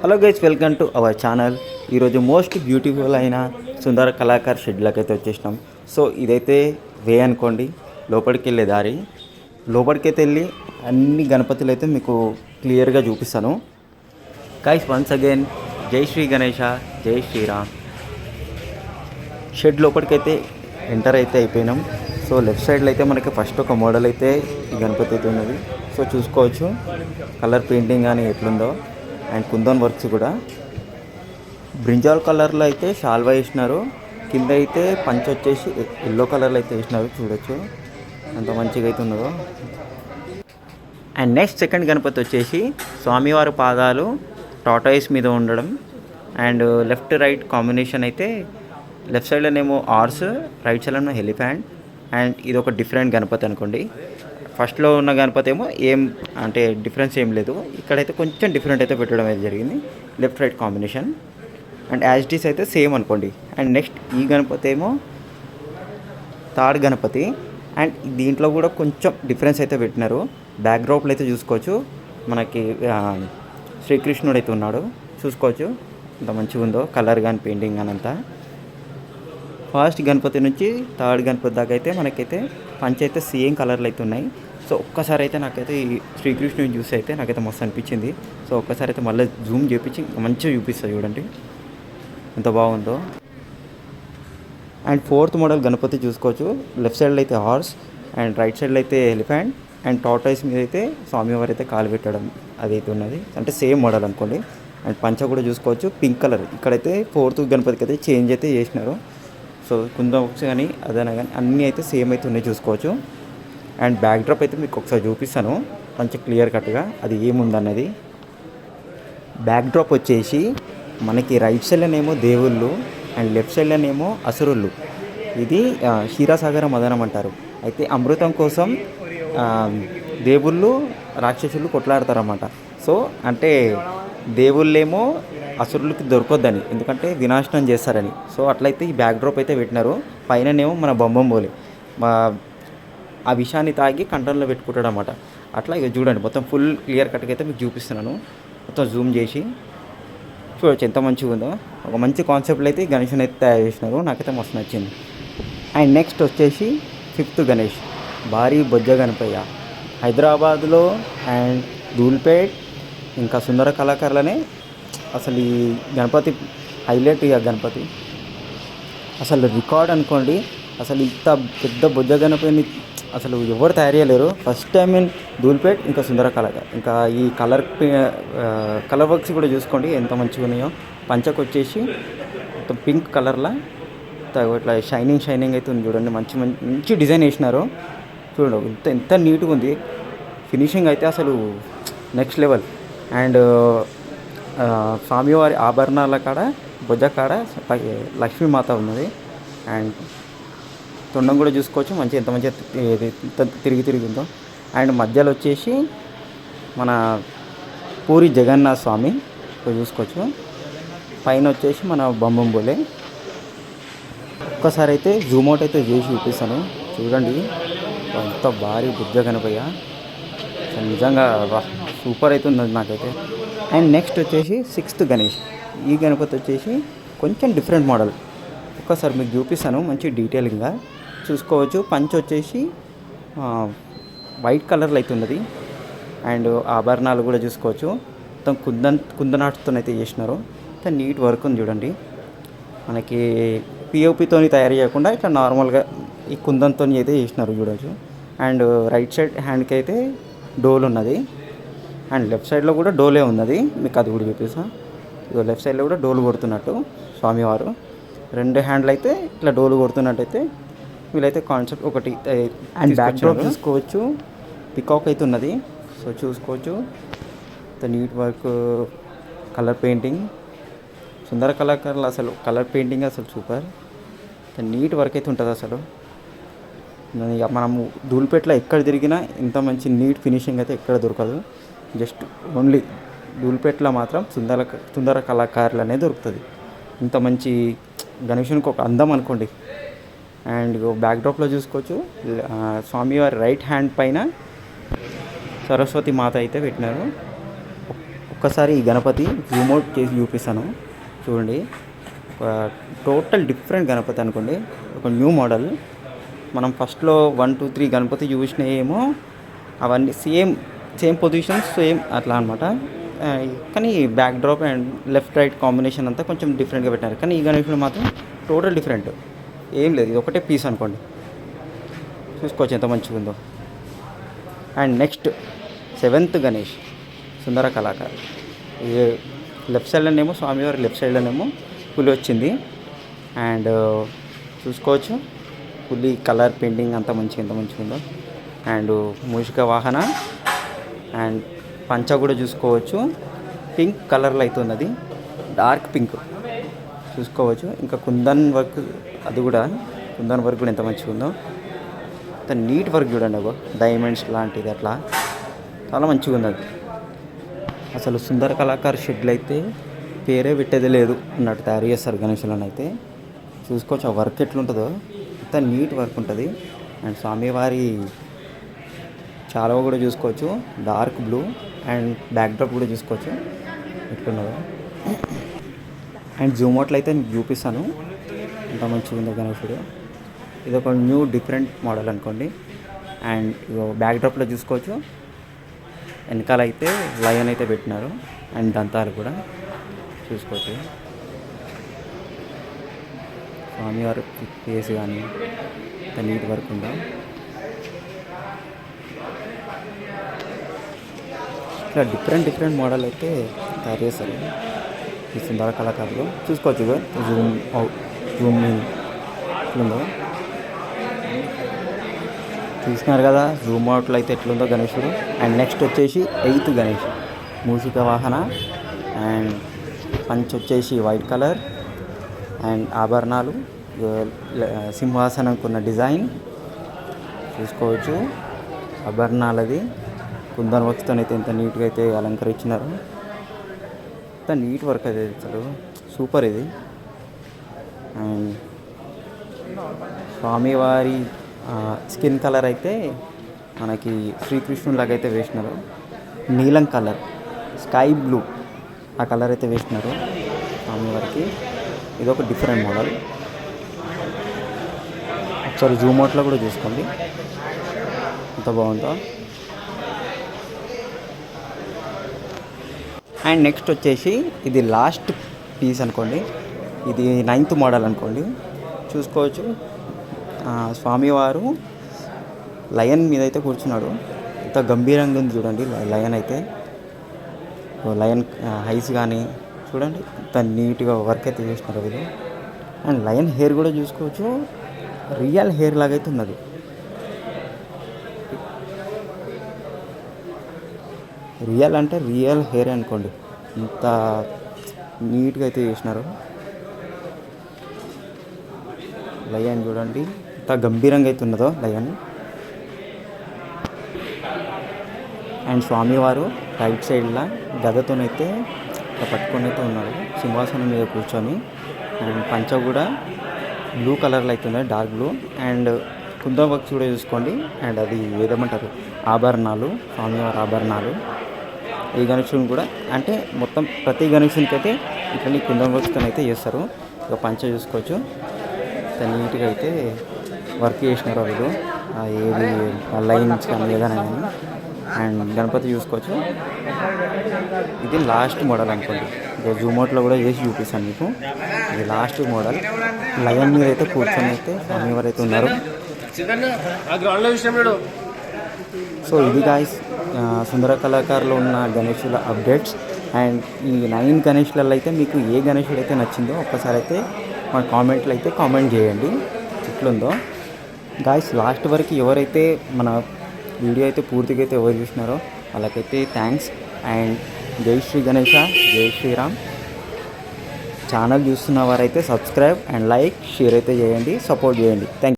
Hello guys, welcome to our channel. ఈరోజు most beautiful అయిన సుందర కళాకార్ షెడ్లకి అయితే వచ్చేసినాం. సో ఇదైతే వే అనుకోండి, లోపలికి వెళ్ళే దారి. లోపలికైతే వెళ్ళి అన్ని గణపతులు అయితే మీకు క్లియర్గా చూపిస్తాను. గైస్, వన్స్ అగైన్ జై శ్రీ గణేష, జై శ్రీరామ్. షెడ్ లోపలికైతే ఎంటర్ అయితే అయిపోయినాం. సో లెఫ్ట్ సైడ్లో అయితే మనకి ఫస్ట్ ఒక మోడల్ అయితే ఈ గణపతి అయితే ఉన్నది. సో చూసుకోవచ్చు కలర్ పెయింటింగ్ కానీ ఎట్లుందో, అండ్ కుందన్ వర్క్స్ కూడా. బ్రింజాల్ కలర్లో అయితే షాల్వా వేసినారు. కింద అయితే పంచ వచ్చేసి ఎల్లో కలర్లో అయితే వేసినారు. చూడొచ్చు ఎంత మంచిగా అయితే ఉన్నదో. అండ్ నెక్స్ట్ సెకండ్ గణపతి వచ్చేసి స్వామివారి పాదాలు టాటాయిస్ మీద ఉండడం, అండ్ లెఫ్ట్ రైట్ కాంబినేషన్ అయితే లెఫ్ట్ సైడ్లోనేమో ఆర్స్, రైట్ సైడ్లో ఎలిఫెంట్. అండ్ ఇది ఒక డిఫరెంట్ గణపతి అనుకోండి. ఫస్ట్లో ఉన్న గణపతి ఏమో ఏం అంటే డిఫరెన్స్ ఏం లేదు, ఇక్కడైతే కొంచెం డిఫరెంట్ అయితే పెట్టడం అయితే జరిగింది, left right combination. And as it is అయితే సేమ్ అనుకోండి. అండ్ నెక్స్ట్ ఈ గణపతి ఏమో థర్డ్ గణపతి. అండ్ దీంట్లో కూడా కొంచెం డిఫరెన్స్ అయితే పెట్టినారు. బ్యాక్డ్రాప్లో అయితే చూసుకోవచ్చు మనకి శ్రీకృష్ణుడు అయితే ఉన్నాడు. చూసుకోవచ్చు ఎంత మంచిగా ఉందో కలర్ కానీ పెయింటింగ్ కానీ అంతా. ఫస్ట్ గణపతి నుంచి థర్డ్ గణపతి దాకా అయితే మనకైతే పంచ అయితే సేమ్ కలర్లు అయితే ఉన్నాయి. సో ఒక్కసారి అయితే నాకైతే ఈ శ్రీకృష్ణుని చూసి అయితే నాకైతే మస్తు అనిపించింది. సో ఒక్కసారి అయితే మళ్ళీ జూమ్ చేపించి మంచిగా చూపిస్తుంది చూడండి ఎంత బాగుందో. అండ్ ఫోర్త్ మోడల్ గణపతి చూసుకోవచ్చు. లెఫ్ట్ సైడ్లో అయితే హార్స్, అండ్ రైట్ సైడ్లో అయితే ఎలిఫెంట్, అండ్ టాటాయిస్ మీద అయితే స్వామివారు అయితే కాలు పెట్టడం అదైతే ఉన్నది. అంటే సేమ్ మోడల్ అనుకోండి. అండ్ పంచ కూడా చూసుకోవచ్చు పింక్ కలర్. ఇక్కడైతే ఫోర్త్ గణపతికి అయితే చేంజ్ అయితే చేసినారు. సో కుందం బాక్స్ కానీ అదైనా కానీ అన్నీ అయితే సేమ్ అయితే ఉన్నాయి చూసుకోవచ్చు. అండ్ బ్యాక్ డ్రాప్ అయితే మీకు ఒకసారి చూపిస్తాను కొంచెం క్లియర్ కట్గా అది ఏముందన్నది. బ్యాక్ డ్రాప్ వచ్చేసి మనకి రైట్ సైడ్లోనేమో దేవుళ్ళు, అండ్ లెఫ్ట్ సైడ్లోనేమో అసురుళ్ళు. ఇది క్షీరసాగర మదనం అంటారు. అయితే అమృతం కోసం దేవుళ్ళు రాక్షసులు కొట్లాడతారన్నమాట. సో అంటే దేవుళ్ళేమో అసురులకి దొరకొద్దని, ఎందుకంటే వినాశనం చేస్తారని. సో అట్లయితే ఈ బ్యాక్ డ్రాప్ అయితే పెట్టినారు. పైననేమో మన బొంబోలి ఆ విషయాన్ని తాగి కంటంలో పెట్టుకుంటాడు అన్నమాట. అట్లా ఇక చూడండి మొత్తం ఫుల్ క్లియర్ కట్గా అయితే మీకు చూపిస్తున్నాను. మొత్తం జూమ్ చేసి చూడవచ్చు ఎంత మంచిగా ఉందో. ఒక మంచి కాన్సెప్ట్లో అయితే గణేష్ని అయితే తయారు చేసినారు. నాకైతే మస్తు నచ్చింది. అండ్ నెక్స్ట్ వచ్చేసి ఫిఫ్త్ గణేష్, భారీ బొజ్జ గణపయ్య. హైదరాబాద్లో అండ్ ధూల్పేట్ ఇంకా సుందర కళాకారులనే అసలు ఈ గణపతి హైలైట్. ఇక గణపతి అసలు రికార్డ్ అనుకోండి. అసలు ఇంత పెద్ద బొజ్జ గణపతిని అసలు ఎవరు తయారు చేయలేరు. ఫస్ట్ టైం ఇన్ ధూల్పేట్ ఇంకా సుందర కళాకార్. ఇంకా ఈ కలర్ వర్క్స్ కూడా చూసుకోండి ఎంత మంచిగా ఉన్నాయో. పంచకు వచ్చేసి మొత్తం పింక్ కలర్లా ఇట్లా షైనింగ్ అయితే ఉంది చూడండి. మంచి డిజైన్ వేసినారు చూడండి. ఎంత నీట్గా ఉంది ఫినిషింగ్ అయితే అసలు నెక్స్ట్ లెవెల్. అండ్ స్వామివారి ఆభరణాల కాడ బొజ్జ కాడ లక్ష్మీమాత ఉన్నది. అండ్ తొండం కూడా చూసుకోవచ్చు ఎంత మంచిగా తిరిగి ఉందో. అండ్ మధ్యలో వచ్చేసి మన పూరి జగన్నాథ్ స్వామి చూసుకోవచ్చు. పైన వచ్చేసి మన బొంబోలే. ఒక్కసారి అయితే జూమ్ అవుట్ అయితే చేసి చూపిస్తాను చూడండి ఎంత భారీ బుజ్జ గణపయ్య. నిజంగా సూపర్ అయితే ఉంది నాకైతే. అండ్ నెక్స్ట్ వచ్చేసి సిక్స్త్ గణేష్. ఈ గణపతి వచ్చేసి కొంచెం డిఫరెంట్ మోడల్. ఒక్కసారి మీకు చూపిస్తాను మంచి డీటెయిలింగ్గా చూసుకోవచ్చు. పంచ్ వచ్చేసి వైట్ కలర్లో అయితే ఉన్నది. అండ్ ఆభరణాలు కూడా చూసుకోవచ్చు మొత్తం కుందనాటుతో అయితే చేసినారు. మొత్తం నీట్ వర్క్ ఉంది చూడండి. మనకి పిఓపితో తయారు చేయకుండా ఇట్లా నార్మల్గా ఈ కుందంతో అయితే చేసినారు చూడవచ్చు. అండ్ రైట్ సైడ్ హ్యాండ్కి అయితే డోల్ ఉన్నది. అండ్ లెఫ్ట్ సైడ్లో కూడా డోలే ఉన్నది. మీకు అది కూడా చూపిస్తాను. ఇదో లెఫ్ట్ సైడ్లో కూడా డోలు కొడుతున్నట్టు స్వామివారు. రెండు హ్యాండ్లు అయితే ఇట్లా డోలు కొడుతున్నట్టయితే వీళ్ళైతే కాన్సెప్ట్ ఒకటి. అండ్ బ్యాక్ డ్రాప్ చూసుకోవచ్చు పికాక్ అయితే ఉన్నది. సో చూసుకోవచ్చు నీట్ వర్క్, కలర్ పెయింటింగ్. సుందర కళాకారులు అసలు కలర్ పెయింటింగ్ అసలు సూపర్. నీట్ వర్క్ అయితే ఉంటుంది అసలు. మనము ధూల్పేటలో ఎక్కడ తిరిగినా ఇంత మంచి నీట్ ఫినిషింగ్ అయితే ఎక్కడ దొరకదు. జస్ట్ ఓన్లీ ధూల్పేటలో మాత్రం సుందర కళాకారులు అనేది దొరుకుతుంది. ఇంత మంచి గణేశునికి ఒక అందం అనుకోండి. అండ్ బ్యాక్ డ్రాప్లో చూసుకోవచ్చు స్వామివారి రైట్ హ్యాండ్ పైన సరస్వతి మాత అయితే పెట్టినారు. ఒక్కసారి ఈ గణపతి జూమ్ అవుట్ చేసి చూపిస్తాను చూడండి. ఒక టోటల్ డిఫరెంట్ గణపతి అనుకోండి, ఒక న్యూ మోడల్. మనం ఫస్ట్లో 1 2 3 గణపతి చూసినాయేమో అవన్నీ సేమ్ పొజిషన్స్ సేమ్ అట్లా అనమాట. కానీ back drop and left right combination అంతా కొంచెం డిఫరెంట్గా పెట్టారు. కానీ ఈ గణేషుడు మాత్రం టోటల్ డిఫరెంట్, ఏం లేదు, ఇది ఒకటే పీస్ అనుకోండి. చూసుకోవచ్చు ఎంత మంచిగా ఉందో. అండ్ నెక్స్ట్ 7th గణేష్ సుందర కళాకార్. ఇది లెఫ్ట్ సైడ్లోనేమో స్వామివారి లెఫ్ట్ సైడ్లోనేమో పులి వచ్చింది. అండ్ చూసుకోవచ్చు పులి కలర్ పెయింటింగ్ అంతా ఎంత మంచిగా ఉందో. అండ్ మూషిక వాహన అండ్ పంచ కూడా చూసుకోవచ్చు, పింక్ కలర్లో అయితే ఉన్నది, డార్క్ పింక్ చూసుకోవచ్చు. ఇంకా కుందన్ వర్క్, అది కూడా కుందన్ వర్క్ కూడా ఎంత మంచిగా ఉందో. అంత నీట్ వర్క్ చూడండి, అగో డైమండ్స్ లాంటిది అట్లా చాలా మంచిగా ఉంది అది. అసలు సుందర కళాకారు షెడ్లు అయితే పేరే పెట్టేది లేదు అన్నట్టు తయారు చేస్తారు గణేషులను అయితే. చూసుకోవచ్చు ఆ వర్క్ ఎట్లుంటుందో, అంత నీట్ వర్క్ ఉంటుంది. అండ్ స్వామివారి చాలా కూడా చూసుకోవచ్చు, dark blue and back drop కూడా చూసుకోవచ్చు ఎట్లున్నదో. అండ్ జూమ్ అవుట్లో అయితే నేను చూపిస్తాను ఎంత మంచిగా ఉందో గణేశుడు. ఇది ఒక న్యూ డిఫరెంట్ మోడల్ అనుకోండి. అండ్ బ్యాక్ డ్రాప్లో చూసుకోవచ్చు, వెనకాల అయితే లయన్ అయితే పెట్టినారు అండ్ దంతాలు కూడా చూసుకోవచ్చు. స్వామివారి ఫేస్ కానీ అంత నీట్ వర్క్ ఉందా. ఇట్లా డిఫరెంట్ మోడల్ అయితే తయారు చేస్తారు ఈ సుందర కళాకారులు. చూసుకోవచ్చు జూమ్ అవుట్ జూమ్ ఇన్ ఎట్లుందో చూసినారు కదా. జూమ్ అవుట్లో అయితే ఎట్లుందో గణేశుడు. అండ్ నెక్స్ట్ వచ్చేసి 8th గణేష్ మూషిక వాహన. అండ్ పంచ్ వచ్చేసి వైట్ కలర్ అండ్ ఆభరణాలు, సింహాసనంకున్న డిజైన్ చూసుకోవచ్చు. ఆభరణాలది కుందన్ వర్క్స్తో అయితే ఎంత నీట్గా అయితే అలంకరించినారు. ఎంత నీట్ వర్క్ అది అసలు సూపర్ ఇది. అండ్ స్వామివారి స్కిన్ కలర్ అయితే మనకి శ్రీకృష్ణులాగా అయితే వేసినారు. నీలం కలర్, స్కై బ్లూ ఆ కలర్ అయితే వేసినారు స్వామివారికి. ఇది ఒక డిఫరెంట్ మోడల్. ఒకసారి జూమ్ అవుట్లో కూడా చూసుకోండి ఎంత బాగుందో. అండ్ నెక్స్ట్ వచ్చేసి ఇది లాస్ట్ పీస్ అనుకోండి, ఇది 9th మోడల్ అనుకోండి. చూసుకోవచ్చు స్వామివారు లయన్ మీద అయితే కూర్చున్నాడు. ఎంత గంభీరంగా ఉంది చూడండి లయన్ అయితే. లయన్ హైస్ కానీ చూడండి ఎంత నీట్గా వర్క్ అయితే చేసినారు వీళ్ళు. అండ్ లయన్ హెయిర్ కూడా చూసుకోవచ్చు, రియల్ హెయిర్ లాగైతే ఉన్నది. రియల్ అంటే రియల్ హెయిర్ అనుకోండి, ఇంత నీట్గా అయితే చేసినారు. లయన్ చూడండి ఎంత గంభీరంగా అయితే ఉన్నదో లయన్. అండ్ స్వామివారు రైట్ సైడ్లో గదతోనైతే ఇట్లా పట్టుకొని అయితే ఉన్నారు సింహాసనం మీద కూర్చొని. అండ్ పంచ కూడా బ్లూ కలర్లో అవుతుంది, dark blue. And kundan works కూడా చూసుకోండి. అండ్ అది ఏదేమంటారు ఆభరణాలు, స్వామివారి ఆభరణాలు. ఈ గణేశుని కూడా అంటే మొత్తం ప్రతి గణేశునికి అయితే ఇట్లా కుందన్ వర్క్స్తో అయితే చేస్తారు. ఇక పంచ చూసుకోవచ్చు నీట్గా అయితే వర్క్ చేసినారు వాళ్ళు, ఏది లైన్స్ కానీ ఏదైనా కానీ. అండ్ గణపతి చూసుకోవచ్చు, ఇది లాస్ట్ మోడల్ అనుకోండి. ఇక జూమ్ అవుట్లో కూడా చేసి చూపిస్తాను మీకు. ఇది లాస్ట్ మోడల్. లయన్ మీద అయితే కూర్చొని అయితే స్వామివారు అయితే ఉన్నారు. సో ఇది గాయ్స్ సుందర కళాకారులో ఉన్న గణేశుల అప్డేట్స్. అండ్ ఈ 9 గణేష్లలో అయితే మీకు ఏ గణేశుడు అయితే నచ్చిందో ఒక్కసారి అయితే మా కామెంట్లో అయితే కామెంట్ చేయండి ఎట్లుందో. గాయ్స్ లాస్ట్ వరకు ఎవరైతే మన వీడియో అయితే పూర్తిగా అయితే ఎవరు చూసినారో వాళ్ళకైతే థ్యాంక్స్. అండ్ జై శ్రీ గణేష, జై శ్రీరామ్. ఛానల్ చూస్తున్న వారైతే సబ్స్క్రైబ్ అండ్ లైక్ షేర్ అయితే చేయండి, సపోర్ట్ చేయండి. Thank you.